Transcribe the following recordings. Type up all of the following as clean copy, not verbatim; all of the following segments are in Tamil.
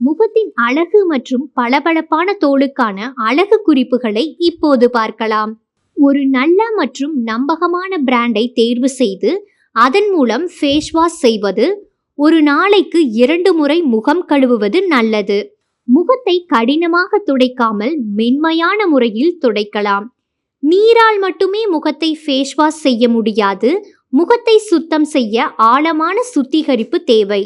முகத்தின் அழகு மற்றும் பளபளப்பான தோலுக்கான அழகு குறிப்புகளை இப்போது பார்க்கலாம். ஒரு நல்ல மற்றும் நம்பகமான பிராண்டை தேர்வு செய்து அதன் மூலம் ஃபேஸ் வாஷ் செய்வது. ஒரு நாளைக்கு 2 முறை முகம் கழுவுவது நல்லது. முகத்தை கடினமாக துடைக்காமல் மென்மையான முறையில் துடைக்கலாம். நீரால் மட்டுமே முகத்தை ஃபேஸ் வாஷ் செய்ய முடியாது. முகத்தை சுத்தம் செய்ய ஆழமான சுத்திகரிப்பு தேவை.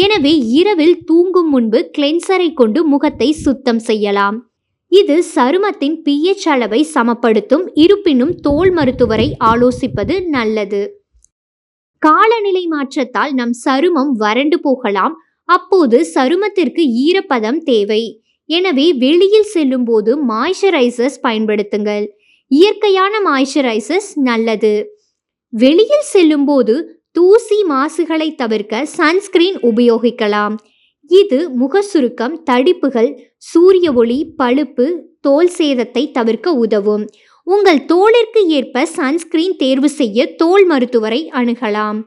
எனவே இரவில் தூங்கும் முன்பு கிளென்சரை கொண்டு முகத்தை சுத்தம் செய்யலாம். இது சருமத்தின் pH அளவை சமப்படுத்தும். இருப்பினும் தோல் மருத்துவரை ஆலோசிப்பது நல்லது. காலநிலை மாற்றத்தால் நம் சருமம் வறண்டு போகலாம். அப்போது சருமத்திற்கு ஈரப்பதம் தேவை. எனவே வெளியில் செல்லும் போது மாய்ஸ்சரைசர்ஸ் பயன்படுத்துங்கள். இயற்கையான மாய்ஸ்சரைசர்ஸ் நல்லது. வெளியில் செல்லும் போது தூசி மாசுகளை தவிர்க்க சன்ஸ்கிரீன் உபயோகிக்கலாம். இது முக சுருக்கம், தடிப்புகள், சூரிய ஒளி, பழுப்பு, தோல் சேதத்தை தவிர்க்க உதவும். உங்கள் தோலிற்கு ஏற்ப சன்ஸ்கிரீன் தேர்வு செய்ய தோல் மருத்துவரை அணுகலாம்.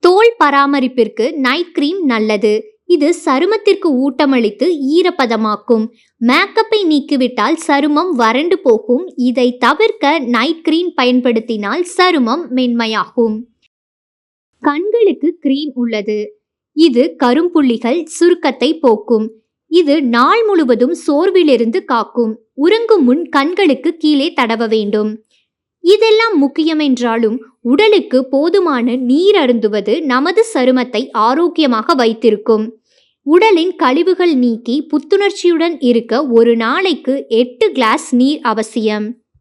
தோல் பராமரிப்பிற்கு நைட் கிரீம் நல்லது. இது சருமத்திற்கு ஊட்டமளித்து ஈரப்பதமாக்கும். மேக்கப்பை நீக்கிவிட்டால் சருமம் வறண்டு போகும். இதை தவிர்க்க நைட் கிரீம் பயன்படுத்தினால் சருமம் மென்மையாகும். கண்களுக்கு கிரீம் உள்ளது. இது கரும்புள்ளிகள், சுருக்கத்தை போக்கும். இது நாள் முழுவதும் சோர்விலிருந்து காக்கும். உறங்கும் முன் கண்களுக்கு கீழே தடவ வேண்டும். இதெல்லாம் முக்கியமென்றாலும் உடலுக்கு போதுமான நீர் அருந்துவது நமது சருமத்தை ஆரோக்கியமாக வைத்திருக்கும். உடலின் கழிவுகள் நீக்கி புத்துணர்ச்சியுடன் இருக்க ஒரு நாளைக்கு 8 கிளாஸ் நீர் அவசியம்.